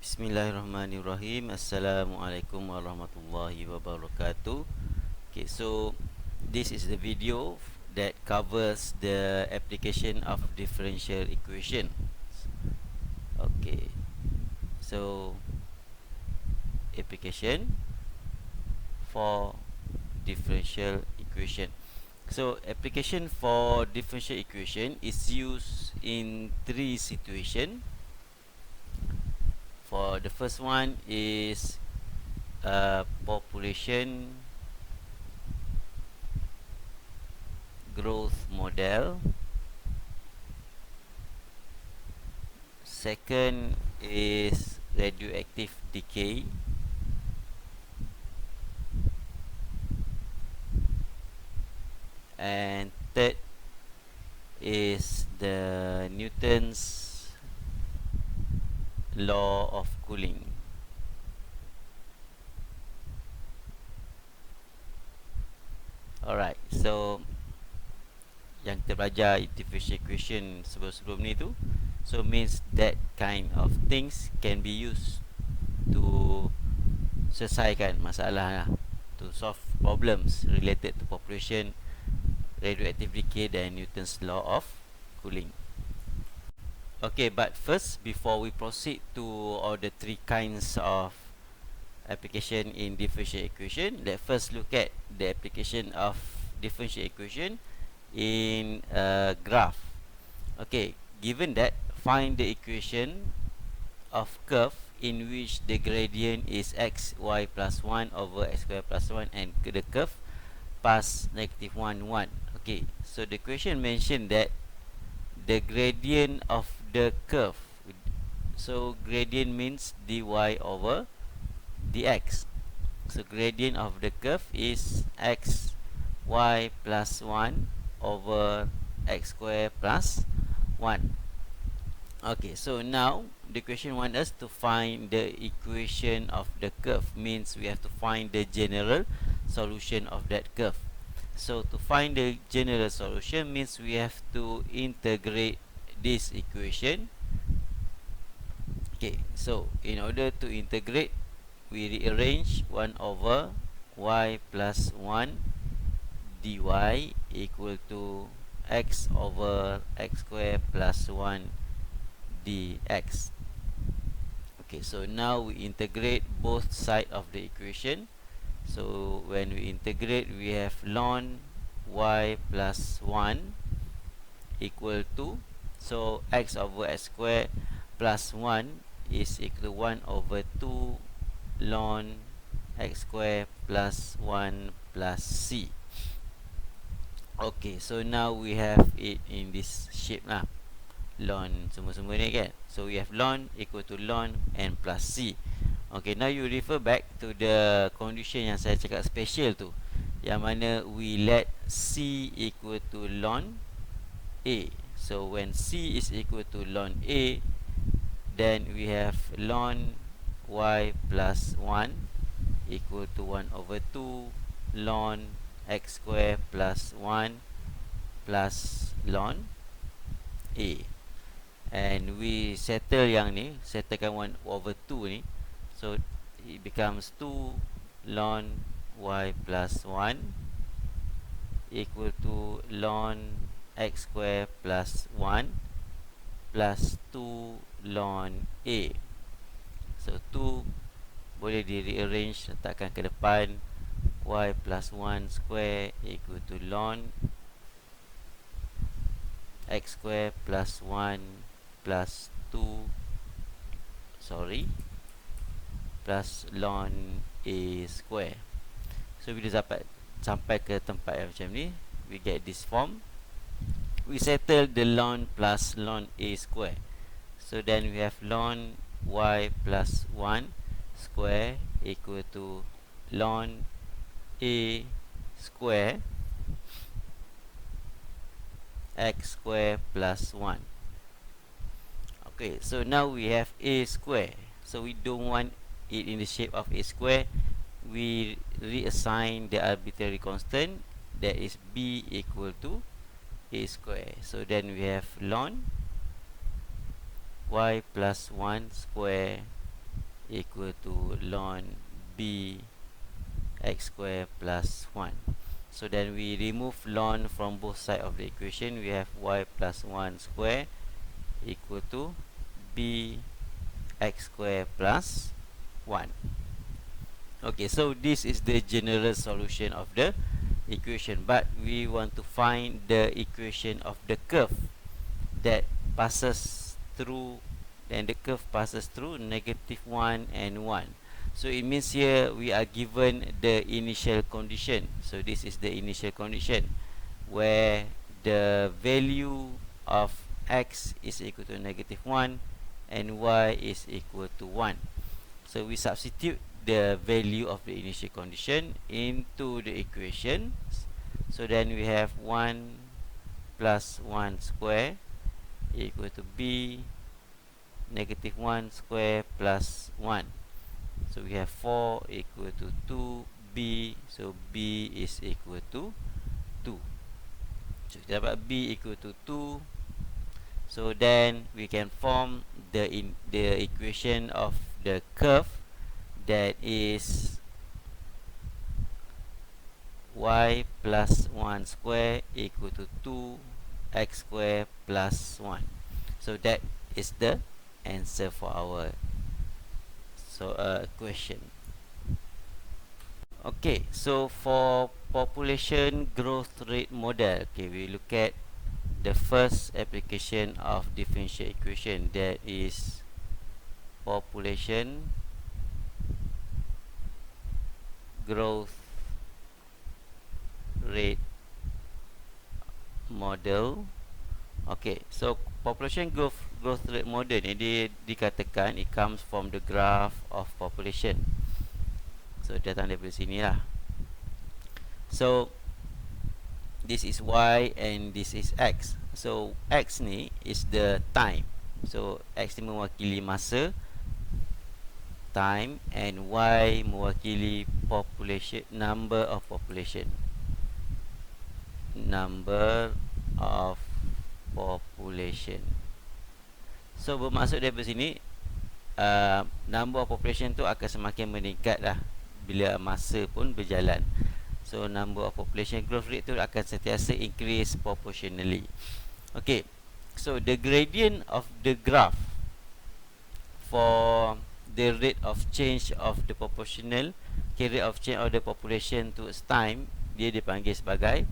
Bismillahirrahmanirrahim. Assalamualaikum warahmatullahi wabarakatuh. Okay, so this is the video that covers the application of differential equation. Okay, so application for differential equation. So application for differential equation is used in three situations. For the first one is population growth model. Second is radioactive decay. And third is the Newton's law of cooling. Alright, so yang kita belajar differential equation sebelum-sebelum ni tu, so means that kind of things can be used to selesaikan masalah lah, to solve problems related to population, radioactive decay dan Newton's law of cooling. Okay, but first, before we proceed to all the three kinds of application in differential equation, let's first look at the application of differential equation in a graph. Okay, given that, find the equation of curve in which the gradient is x, y plus 1 over x square plus 1 and the curve pass negative 1, 1. Okay, so the question mentioned that the gradient of the curve, so gradient means dy over dx. So gradient of the curve is x y plus 1 over x square plus 1. Okay, so now the question wants us to find the equation of the curve, means we have to find the general solution of that curve. So to find the general solution means we have to integrate this equation. Okay, so in order to integrate, we rearrange 1 over y plus 1 dy equal to x over x square plus 1 dx. Okay, so now we integrate both sides of the equation. So when we integrate, we have ln y plus 1 equal to, so x over x square plus 1 is equal to 1 over 2 ln x square plus 1 plus c. Okay, so now we have it in this shape lah, ln semua-semua ni kan. So we have ln equal to ln n plus c. Okay, now you refer back to the condition yang saya cakap special tu, yang mana we let c equal to ln a. So when c is equal to ln a, then we have ln y plus 1 equal to 1 over 2 ln x square plus 1 plus ln a. And we settle yang ni, settlekan 1 over 2 ni. So it becomes 2 ln y plus 1 equal to ln x square plus 1 plus 2 ln a. So 2 boleh di rearrange, letakkan ke depan, y plus 1 square equal to ln x square plus 1 plus 2 plus ln a square. So bila sampai ke tempat yang macam ni, we get this form. We settle the ln plus ln a square. So then we have ln y plus 1 square equal to ln a square x square plus 1. Okay, so now we have a square. So we don't want it in the shape of a square. We reassign the arbitrary constant, that is b equal to a square. So then we have ln y plus 1 square equal to ln b x square plus 1. So then we remove ln from both sides of the equation. We have y plus 1 square equal to b x square plus 1. Okay, so this is the general solution of the equation, but we want to find the equation of the curve that passes through, and the curve passes through -1 and 1. So it means here we are given the initial condition. So this is the initial condition where the value of x is equal to -1 and y is equal to 1. So we substitute the value of the initial condition into the equation. So then we have 1 plus 1 square equal to b -1 square plus 1. So we have 4 equal to 2b. So b is equal to 2. So kita dapat b equal to 2. So then we can form the equation of the curve that is y plus 1 square equal to 2x square plus 1. So that is the answer for our question. Okay, so for population growth rate model, okay, we look at the first application of differential equation, that is population growth rate model. Okay, so population growth rate model ni dia dikatakan it comes from the graph of population. So datang daripada sini lah. So this is y and this is x. So x ni is the time. So x ni mewakili masa, time, and y mewakili population, number of population. Number of population. So bermaksud daripada sini number of population tu akan semakin meningkat lah bila masa pun berjalan. So number of population growth rate tu akan sentiasa increase proportionally. Okay, so the gradient of the graph for the rate of change of the proportional, rate of change of the population towards time, dia dipanggil sebagai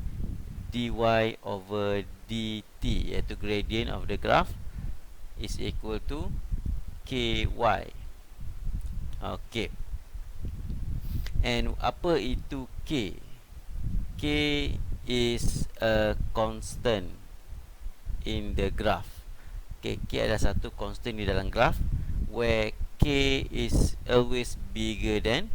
dy over dt, iaitu gradient of the graph is equal to ky. Okay, and apa itu k? K is a constant in the graph. Okay, k adalah satu constant di dalam graph where k is always bigger than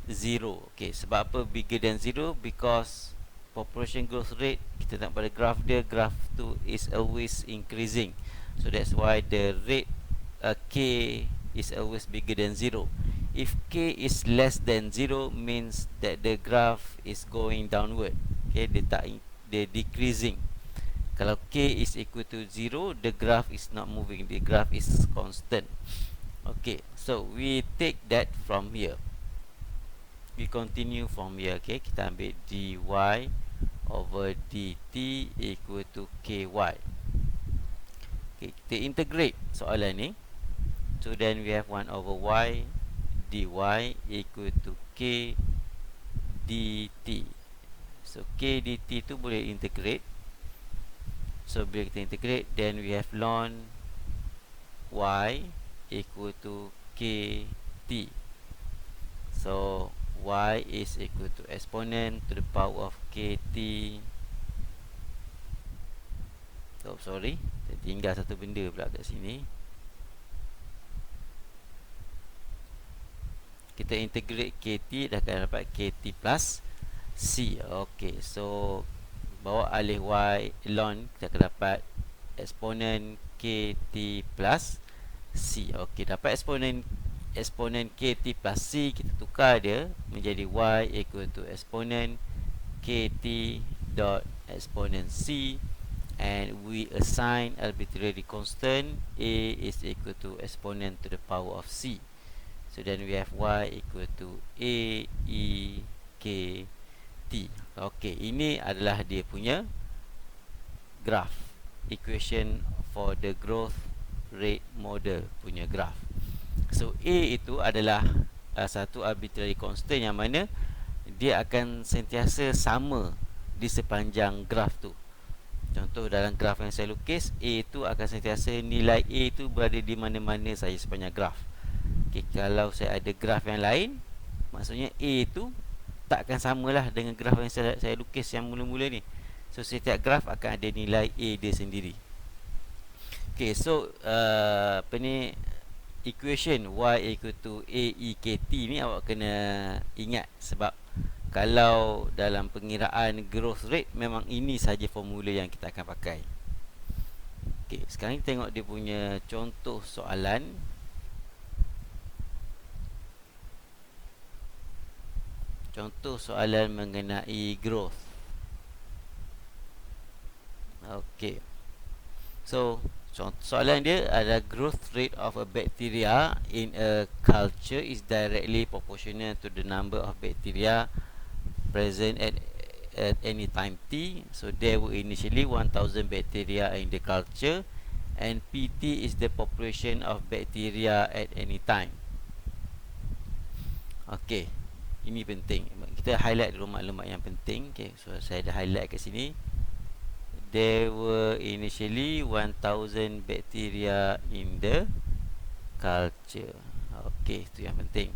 0. Okay, sebab apa bigger than 0? Because population growth rate, kita tengok pada graph dia, graph tu is always increasing. So that's why the rate k is always bigger than 0. If k is less than 0 means that the graph is going downward. Okay, dia decreasing. Kalau k is equal to 0, the graph is not moving, the graph is constant. Okay, so we take that from here. We continue from here. Okay, kita ambil dy over dt equal to ky. Okay, kita integrate soalan ni. So then we have 1 over y dy equal to k dt. So k dt tu boleh integrate. So bila kita integrate, then we have ln y equal to kt. So y is equal to exponent to the power of kt. Oh sorry, tertinggal satu benda pula kat sini. Kita integrate kt, dah akan dapat kt plus c. Okay, so bawa alih y ln, kita akan dapat eksponen kt plus c. Okay, dapat eksponen kt plus c, kita tukar dia menjadi y equal to eksponen kt dot eksponen c, and we assign arbitrary constant a is equal to exponent to the power of c. So then we have y equal to a e k t. Okay, ini adalah dia punya graph, equation for the growth rate model punya graph. So a itu adalah satu arbitrary constant yang mana dia akan sentiasa sama di sepanjang graf tu. Contoh dalam graf yang saya lukis, A itu akan sentiasa, nilai A itu berada di mana-mana saja sepanjang graf. Okay, kalau saya ada graf yang lain, maksudnya A itu tak akan samalah dengan graf yang saya lukis yang mula-mula ni. So setiap graf akan ada nilai A dia sendiri. Okay, so apa ni, equation y equal to a e k t ni awak kena ingat, sebab kalau dalam pengiraan growth rate memang ini saja formula yang kita akan pakai. Okey, sekarang kita tengok dia punya contoh soalan. Contoh soalan mengenai growth. Okey. So, soalan dia adalah growth rate of a bacteria in a culture is directly proportional to the number of bacteria present at any time t. So there were initially 1000 bacteria in the culture, and pt is the population of bacteria at any time. Okey, ini penting. Kita highlight dulu maklumat yang penting. Okey, so saya dah highlight kat sini. There were initially 1000 bacteria in the culture. Okey, itu yang penting.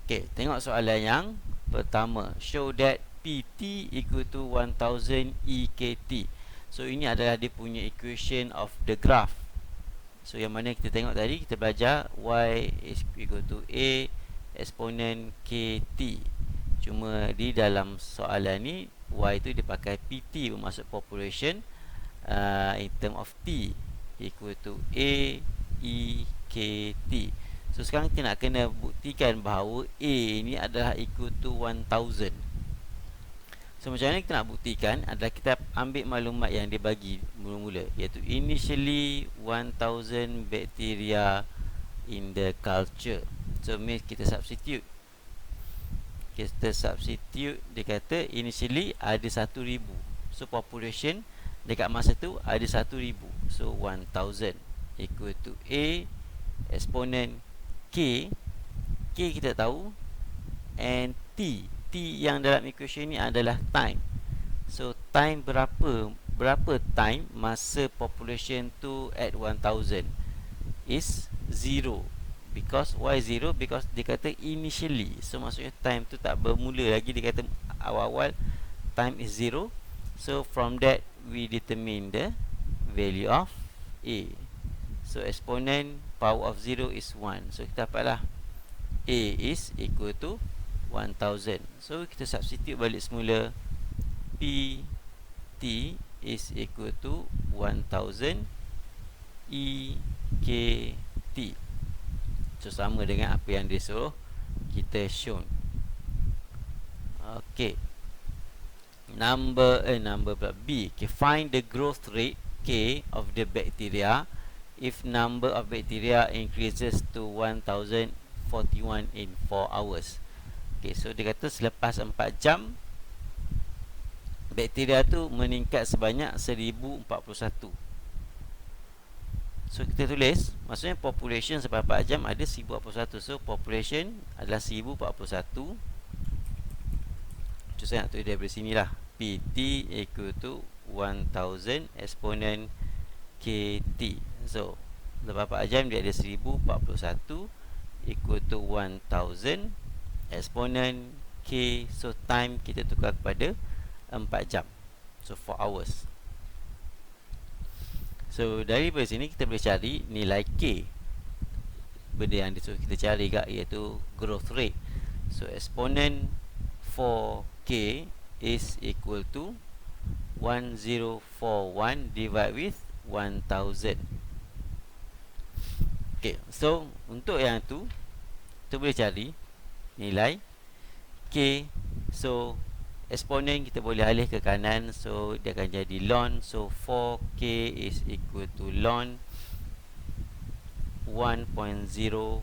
Okey, tengok soalan yang pertama. Show that PT equal to 1000 EKT. So ini adalah dia punya equation of the graph. So yang mana kita tengok tadi, kita belajar y is equal to A exponent KT. Cuma di dalam soalan ni y tu dipakai PT bermaksud population, in term of T equal to A E K T. So sekarang kita nak kena buktikan bahawa A ni adalah equal to 1000. So macam mana kita nak buktikan adalah kita ambil maklumat yang dia bagi mula-mula, iaitu initially 1000 bacteria in the culture. So means kita substitute. Kita substitute, dia kata initially ada 1000. So population dekat masa tu ada 1000. So 1000 equal to A exponent K. K kita tahu, and T. T yang dalam equation ni adalah time. So time berapa time masa population tu at 1000 is 0. Because why 0? Because dia kata initially. So maksudnya time tu tak bermula lagi. Dia kata awal-awal time is 0. So from that we determine the value of A. So exponent power of 0 is 1. So kita dapatlah A is equal to 1000. So kita substitute balik semula. P T is equal to 1000 E K T. So sama dengan apa yang dia suruh kita shown. Okay, number B. Okay, find the growth rate K of the bacteria if number of bacteria increases to 1041 in 4 hours. Okay, so dia kata selepas 4 jam bakteria tu meningkat sebanyak 1041. So kita tulis, maksudnya population selepas 4 jam ada 1041. So population adalah 1041. So saya nak tulis dari sini lah, PT equal to 1000 exponent KT. So lepas 4 jam dia ada 1041 equal to 1000 exponent K. So time kita tukar kepada 4 jam. So 4 hours. So dari sini kita boleh cari nilai K. Benda yang disuruh kita cari kat, iaitu growth rate. So exponent for K is equal to 1041 divided with 1000. Okay, so untuk yang tu kita boleh cari nilai K. So exponent kita boleh alih ke kanan, so dia akan jadi ln. So 4K is equal to ln 1.041.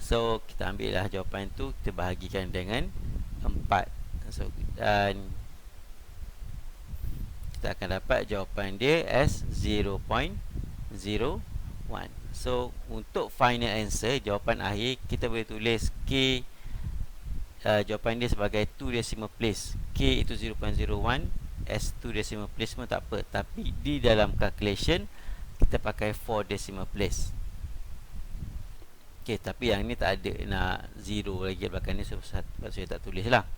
So kita ambil lah jawapan tu, kita bahagikan dengan 4. So dan kita akan dapat jawapan dia as 0.01. So untuk final answer, jawapan akhir, kita boleh tulis K, jawapan dia sebagai 2 decimal place. K itu 0.01, as 2 decimal place pun tak apa. Tapi di dalam calculation kita pakai 4 decimal place. Okay, tapi yang ni tak ada nak 0 lagi belakang ni, so saya tak tulis lah.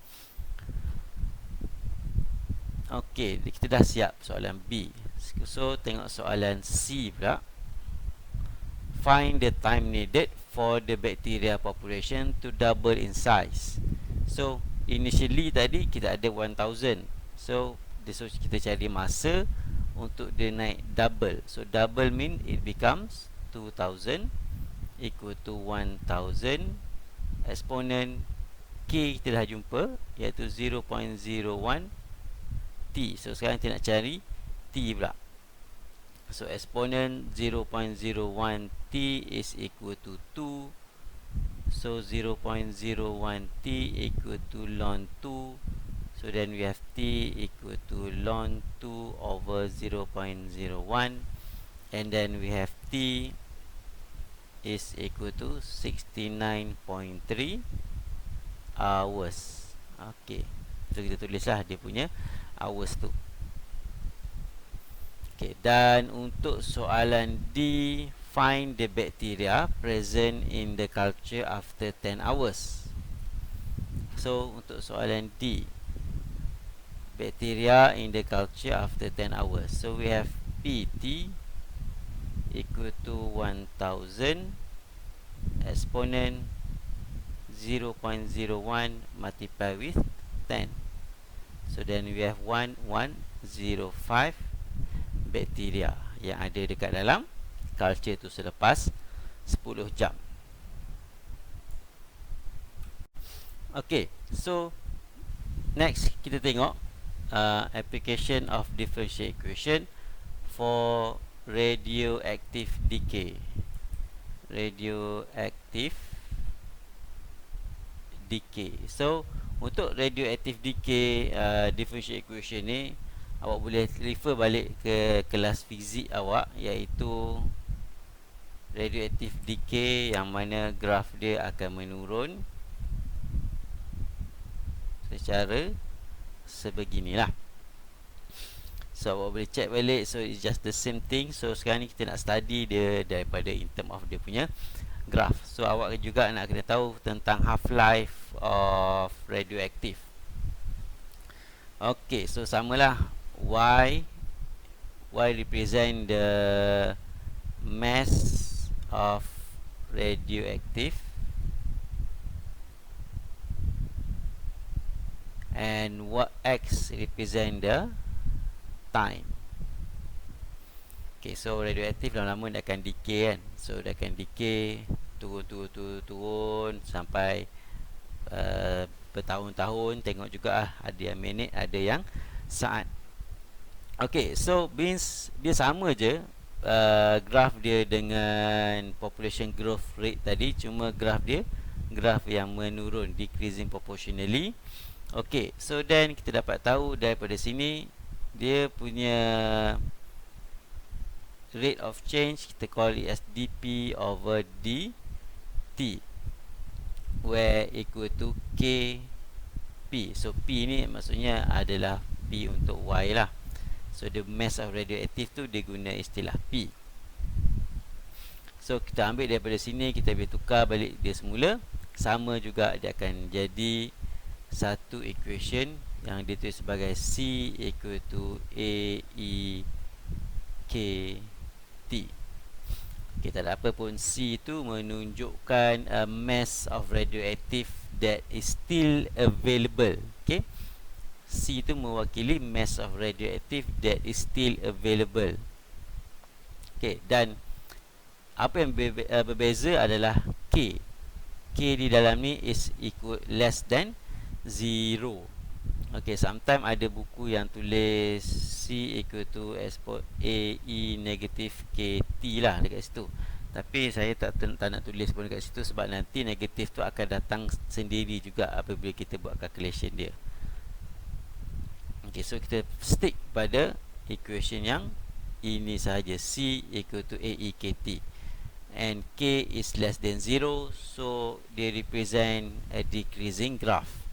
Okay, kita dah siap soalan B. So tengok soalan C pula. Find the time needed for the bacteria population to double in size. So initially tadi kita ada 1000. So kita cari masa untuk dia naik double. So double mean it becomes 2000 equal to 1000 exponent K kita dah jumpa, iaitu 0.01 T. So sekarang kita nak cari T pula. So exponent 0.01 T is equal to 2. So 0.01 T equal to ln 2. So then we have T equal to ln 2 over 0.01. And then we have T is equal to 69.3 hours. Okay, so kita tulislah dia punya hours tu. Okay, dan untuk soalan D, find the bacteria present in the culture after 10 hours. So untuk soalan D, bacteria in the culture after 10 hours. So we have PT equal to 1000 exponent 0.01 multiply with 10. So then we have 1105 bacteria yang ada dekat dalam culture tu selepas 10 jam. Okay, so next kita tengok application of differential equation for radioactive decay. Radioactive decay. So untuk radioactive decay differential equation ni, awak boleh refer balik ke kelas fizik awak, iaitu radioactive decay yang mana graf dia akan menurun secara sebeginilah. So awak boleh check balik. So it's just the same thing. So sekarang ni kita nak study dia daripada in term of dia punya graph. So awak juga nak kena tahu tentang half-life of radioactive. Okay, so samalah. Y represent the mass of radioactive, and what X represent the time. Okay, so radioaktif lama-lama dia akan decay kan. So dia akan decay, turun sampai bertahun-tahun. Tengok juga ada yang minit, ada yang saat. Okay, so means dia sama je graf dia dengan population growth rate tadi, cuma graf dia graf yang menurun, decreasing proportionally. Okay, so then kita dapat tahu daripada sini dia punya rate of change, kita call it as dP over dt, where equal to Kp. So P ni maksudnya adalah P untuk Y lah. So the mass of radioactive tu dia guna istilah P. So kita ambil daripada sini, kita boleh tukar balik dia semula. Sama juga, dia akan jadi satu equation yang ditulis sebagai C equal to A E K T. Okay, tak ada apa pun. C itu menunjukkan a mass of radioactive that is still available. Okay, C itu mewakili mass of radioactive that is still available. Okay, dan apa yang berbeza adalah K. K di dalam ni is equal less than 0. Okay, sometimes ada buku yang tulis C equal to A E negative KT lah dekat situ. Tapi saya tak nak tulis pun dekat situ, sebab nanti negatif tu akan datang sendiri juga apabila kita buat calculation dia. Okay, so kita stick pada equation yang ini sahaja. C equal to AEKT, and K is less than 0, so dia represent a decreasing graph.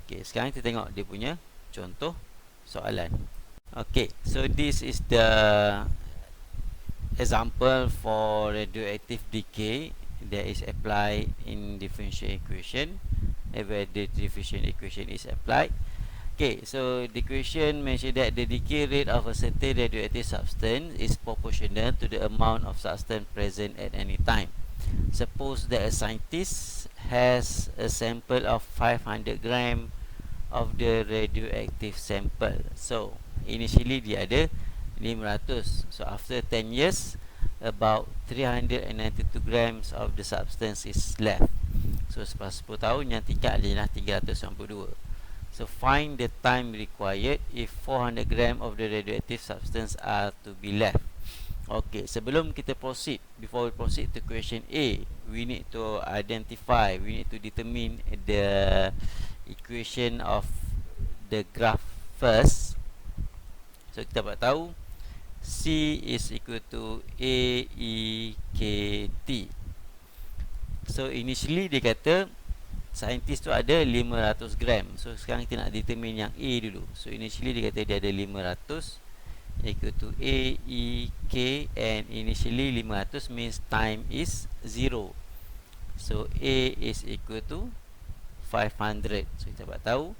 Okay, sekarang kita tengok dia punya contoh soalan. Okay, so this is the example for radioactive decay that is applied in differential equation, where the differential equation is applied. Okay, so the equation mentioned that the decay rate of a certain radioactive substance is proportional to the amount of substance present at any time. Suppose that a scientist has a sample of 500 gram of the radioactive sample. So initially dia ada 500. So after 10 years, about 392 grams of the substance is left. So selepas 10 tahun, yang tinggal adalah 392. So find the time required if 400 gram of the radioactive substance are to be left. Okay, sebelum kita proceed, before we proceed to question A, we need to identify, we need to determine the equation of the graph first. So kita dapat tahu C is equal to AEKT. So initially dia kata saintis tu ada 500 gram. So sekarang kita nak determine yang A dulu. So initially dia kata dia ada 500 equal to AEK, and initially 500 means time is 0. So A is equal to 500. So kita dapat tahu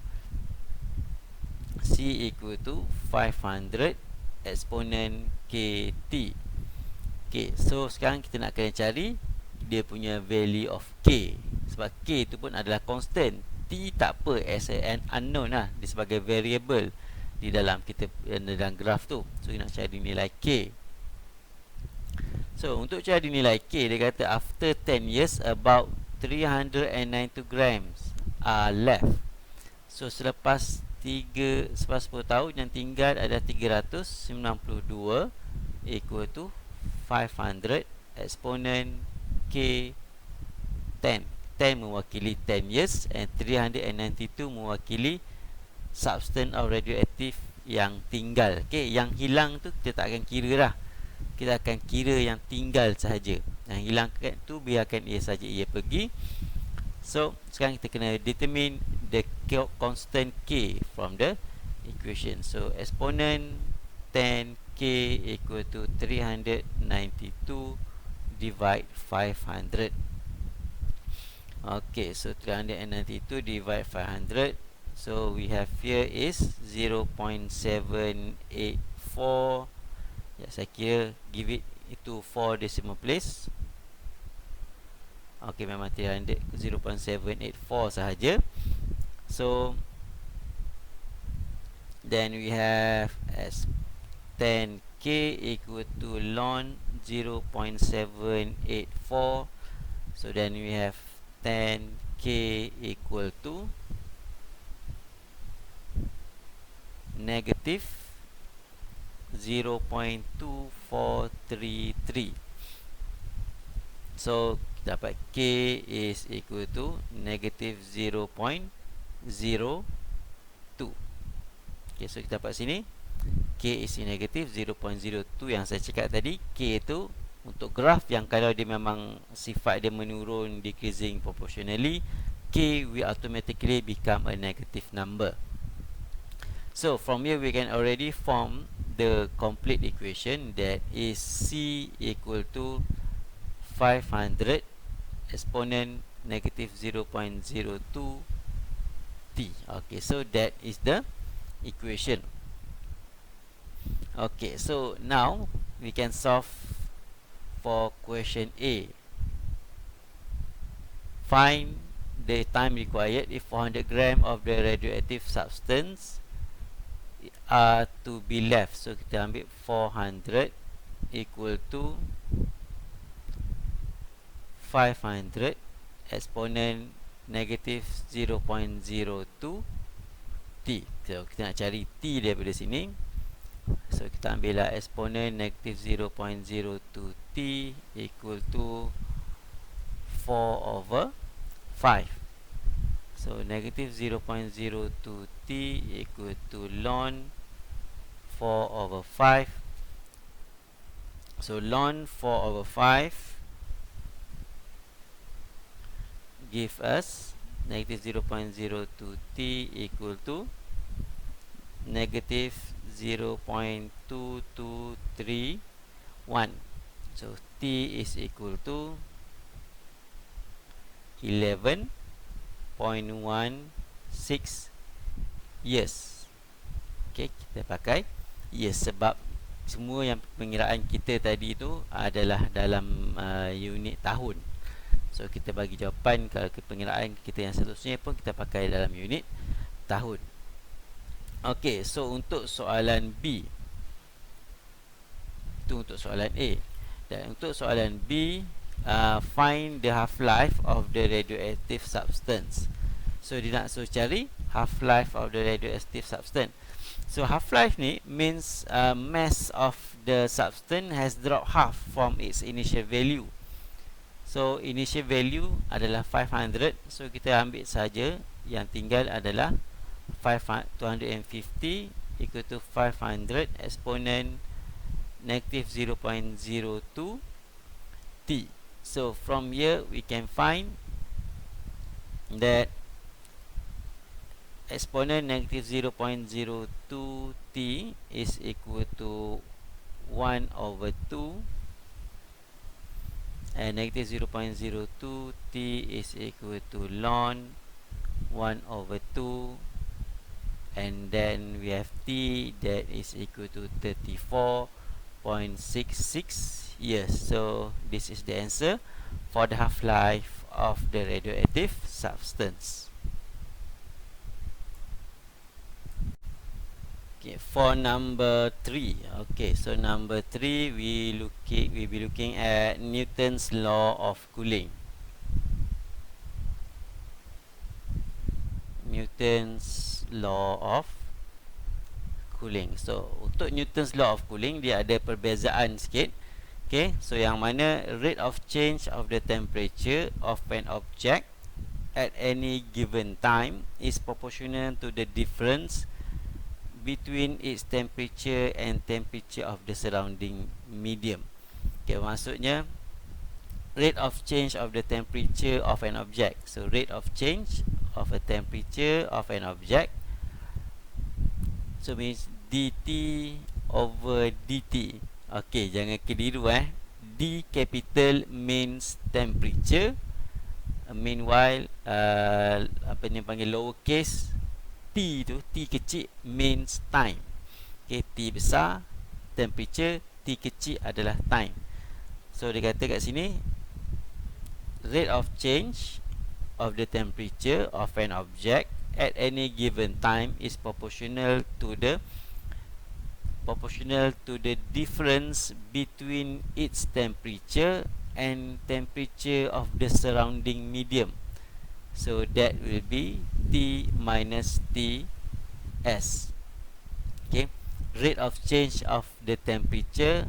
C equal to 500 exponent KT. Okay, so sekarang kita nak kena cari dia punya value of K, sebab K itu pun adalah constant. T tak apa, as an unknown lah, dia sebagai variable di dalam kita dalam graph tu. So kita nak cari nilai K. So untuk cari nilai K, dia kata after 10 years about 392 grams are left. So selepas 10 tahun, yang tinggal ada 392 equal to 500 exponent K 10. 10 mewakili 10 years, and 392 mewakili substance of radioactive yang tinggal. Okay, yang hilang tu kita tak akan kira lah. Kita akan kira yang tinggal sahaja. Yang hilang tu biarkan ia saja, ia pergi. So sekarang kita kena determine the constant K from the equation. So exponent 10K equal to 392 divide 500. Okay, so 392 divide 500. So we have here is 0.784. Ya, saya kira give it itu 4 decimal place. Okay, memang 0.784 sahaja. So then we have as 10K equal to ln 0.784. So then we have 10K equal to negative 0.2433. So dapat K is equal to negative 0.02. Okay, so kita dapat sini K is negative 0.02 yang saya cakap tadi. K itu untuk graf yang kalau dia memang sifat dia menurun, decreasing proportionally, K will automatically become a negative number. So from here we can already form the complete equation, that is C equal to 500 exponent negative 0.02 T. Okay, so that is the equation. Okay, so now we can solve for question A. Find the time required if 400 gram of the radioactive substance are to be left. So kita ambil 400 equal to 500 exponent negative 0.02 T. So kita nak cari T daripada sini. So kita ambil lah eksponen negative 0.02t equal to 4 over 5. So negative 0.02t equal to ln 4 over 5. So ln 4 over 5 give us negative 0.02t equal to negative 0.2231. So t is equal to 11.16 years. Okay, kita pakai years sebab semua yang pengiraan kita tadi tu adalah dalam unit tahun. So kita bagi jawapan kalau pengiraan kita yang seterusnya pun kita pakai dalam unit tahun. Okey, so untuk soalan B itu untuk soalan A, dan untuk soalan B, find the half-life of the radioactive substance. So dia nak suruh cari half-life of the radioactive substance. So half-life ni means mass of the substance has dropped half from its initial value. So initial value adalah 500. So kita ambil saja yang tinggal adalah 250 equal to 500 exponent negative 0.02 t. So from here we can find that exponent negative 0.02 t is equal to 1 over 2, and negative 0.02 t is equal to ln 1 over 2, and then we have t that is equal to 34.66 years. So this is the answer for the half-life of the radioactive substance. Okay, for number 3. Okay, so number 3 we be looking at Newton's law of cooling. Newton's law of cooling. So untuk Newton's law of cooling dia ada perbezaan sikit. Okay, so yang mana rate of change of the temperature of an object at any given time is proportional to the difference between its temperature and temperature of the surrounding medium. Okay, maksudnya rate of change of the temperature of an object. So rate of change of a temperature of an object, so means dt over dt. Okay, jangan keliru D capital means temperature, meanwhile apa ni panggil lower case t tu, t kecil means time. Okay, t besar temperature, t kecil adalah time. So dia kata kat sini rate of change of the temperature of an object at any given time is proportional to the difference between its temperature and temperature of the surrounding medium. So that will be T minus Ts. Okay, rate of change of the temperature,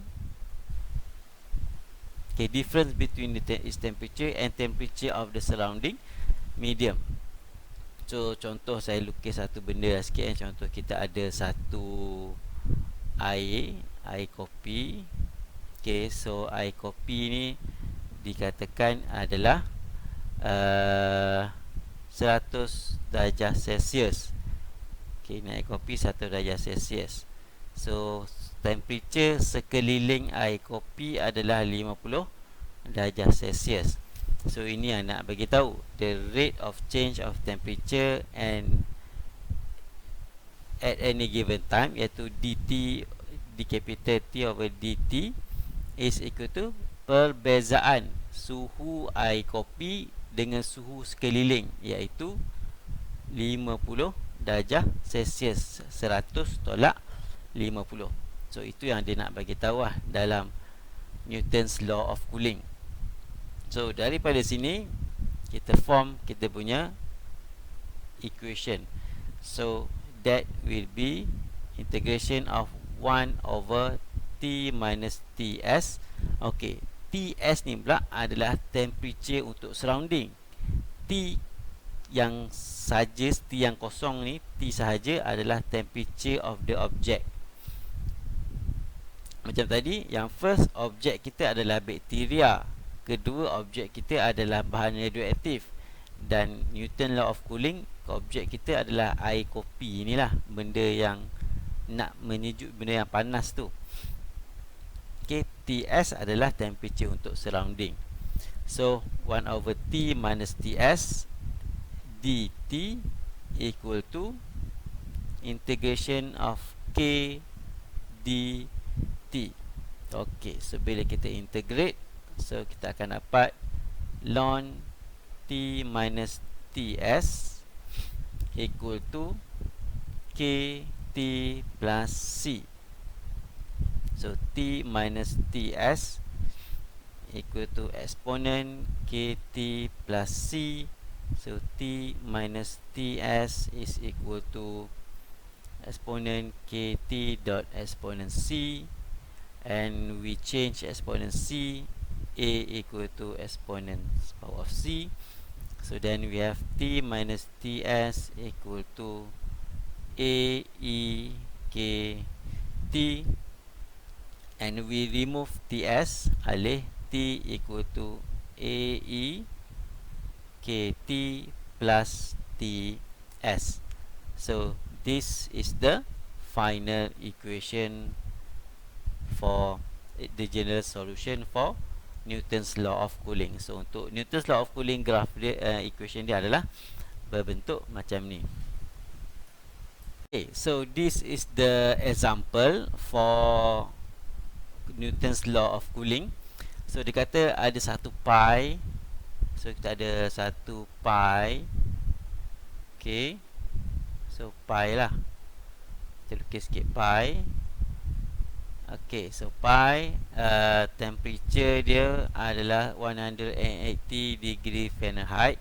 okay, difference between its temperature and temperature of the surrounding medium. So contoh saya lukis satu benda lah sikit. Contoh kita ada satu air kopi. Okay, so air kopi ni dikatakan adalah 100 darjah Celsius. Okay, ni air kopi 100 darjah Celsius. So temperature sekeliling air kopi adalah 50 darjah Celsius. So ini yang nak bagi tahu the rate of change of temperature and at any given time, iaitu dt d capital T over dt is equal to perbezaan suhu air kopi dengan suhu sekeliling, iaitu 50 darjah Celsius, 100 tolak 50. So itu yang dia nak bagi tahu dalam Newton's law of cooling. So daripada sini kita form kita punya equation. So that will be integration of 1 over T minus TS. Okey, TS ni pula adalah temperature untuk surrounding. T yang saja, T yang kosong ni, T sahaja adalah temperature of the object. Macam tadi, yang first objek kita adalah bakteria, kedua objek kita adalah bahan radioaktif, dan Newton law of cooling, objek kita adalah air kopi. Inilah benda yang nak menyejuk, benda yang panas tu. Okay, TS adalah temperature untuk surrounding. So 1 over T minus TS dt equal to integration of K dt. Okay, so bila kita integrate, so kita akan dapat ln T minus TS equal to KT plus C. So T minus TS equal to exponent KT plus C. So T minus TS is equal to exponent KT dot exponent C, and we change exponent C, A equal to exponent power of C. So then we have T minus TS equal to A E K T, and we remove TS, alih T equal to A E K T plus TS. So this is the final equation for the general solution for Newton's law of cooling. So untuk Newton's law of cooling, graph dia, equation dia adalah berbentuk macam ni. Okay, so this is the example for Newton's law of cooling. So dia kata ada satu pi. So kita ada satu pi. Okay, so pi lah, kita lukis sikit pi. Okay, so pi, temperature dia adalah 180 degree Fahrenheit,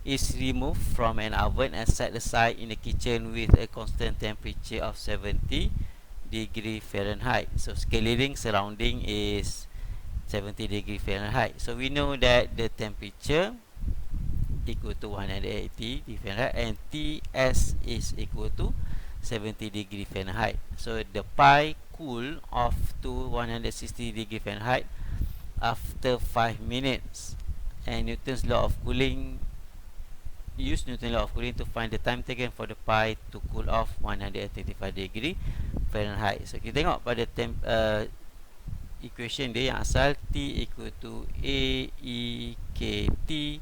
is removed from an oven and set aside in the kitchen with a constant temperature of 70 degree Fahrenheit. So sekeliling surrounding is 70 degree Fahrenheit. So we know that the temperature equal to 180 degree Fahrenheit and TS is equal to 70 degree Fahrenheit. So the pi cool off to 160 degree Fahrenheit after 5 minutes. And Newton's law of cooling, use Newton's law of cooling to find the time taken for the pi to cool off 135 degree Fahrenheit. So kita tengok pada equation dia yang asal, T equal to A E K T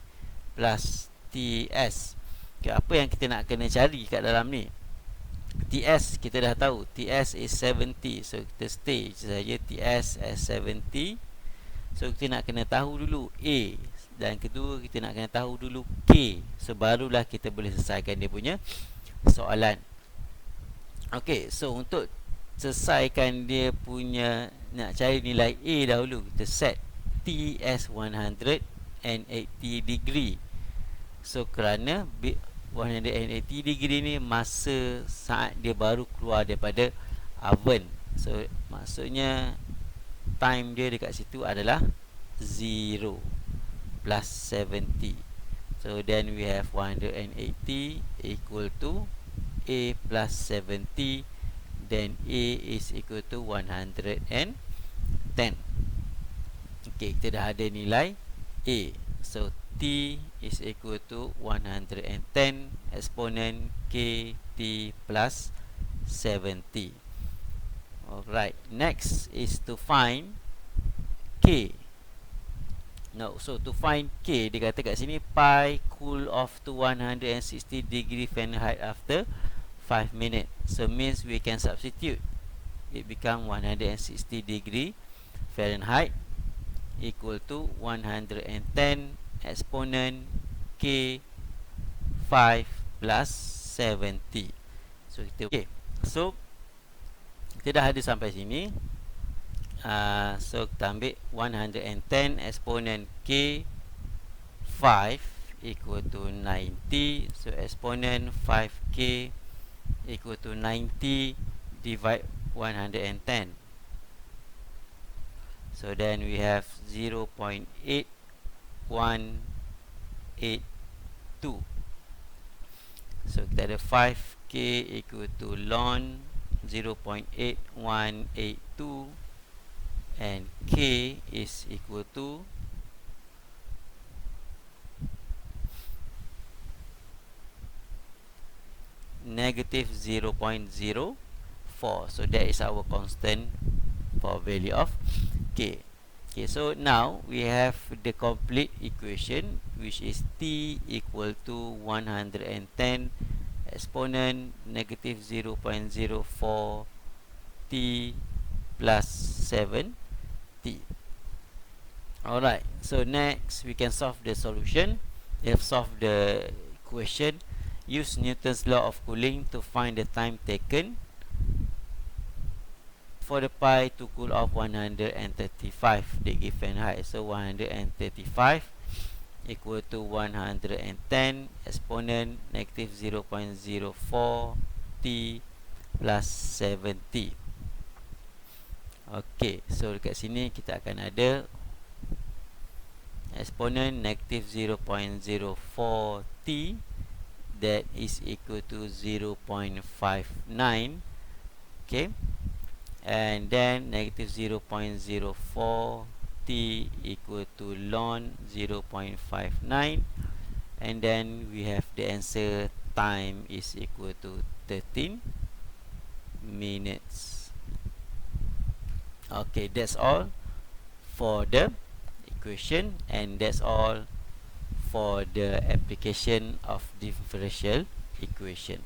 plus TS. Okay, apa yang kita nak kena cari kat dalam ni? TS kita dah tahu, TS is 70. So kita stay saja TS as 70. So kita nak kena tahu dulu A, dan kedua kita nak kena tahu dulu K. So barulah kita boleh selesaikan dia punya soalan. Okay, so untuk selesaikan dia punya, nak cari nilai A dahulu, kita set TS 180 degree. So kerana 180 degree ni masa saat dia baru keluar daripada oven. So maksudnya time dia dekat situ adalah 0 plus 70. So then we have 180 equal to A plus 70. Then A is equal to 110. Okay, kita dah ada nilai A. So T is equal to 110 exponent KT plus 70. Alright, next is to find K. Now, so to find K, dia kata kat sini pi cool off to 160 degree Fahrenheit after 5 minutes. So means we can substitute. It become 160 degree Fahrenheit equal to 110 exponent K 5 plus 70. So kita okay. So kita dah ada sampai sini. So kita ambil 110 exponent K 5 equal to 90. So exponent 5K equal to 90 divide 110. So then we have 0.8182. So kita ada 5k equal to ln 0.8182 and k is equal to negative 0.04. So that is our constant for value of k. Okay, so now we have the complete equation, which is t equal to 110 exponent negative 0.04 t plus 7t. Alright, so next we can solve the solution. We have solved the equation. Use Newton's law of cooling to find the time taken for the pi to cool off 135 degree Fahrenheit. So 135 equal to 110 exponent negative 0.04 t plus 7t. Okay, so dekat sini kita akan ada exponent negative 0.04 t, that is equal to 0.59. Okay, and then negative 0.04 t equal to ln 0.59, and then we have the answer. Time is equal to 13 minutes. Okay, that's all for the equation, and that's all for the application of differential equation.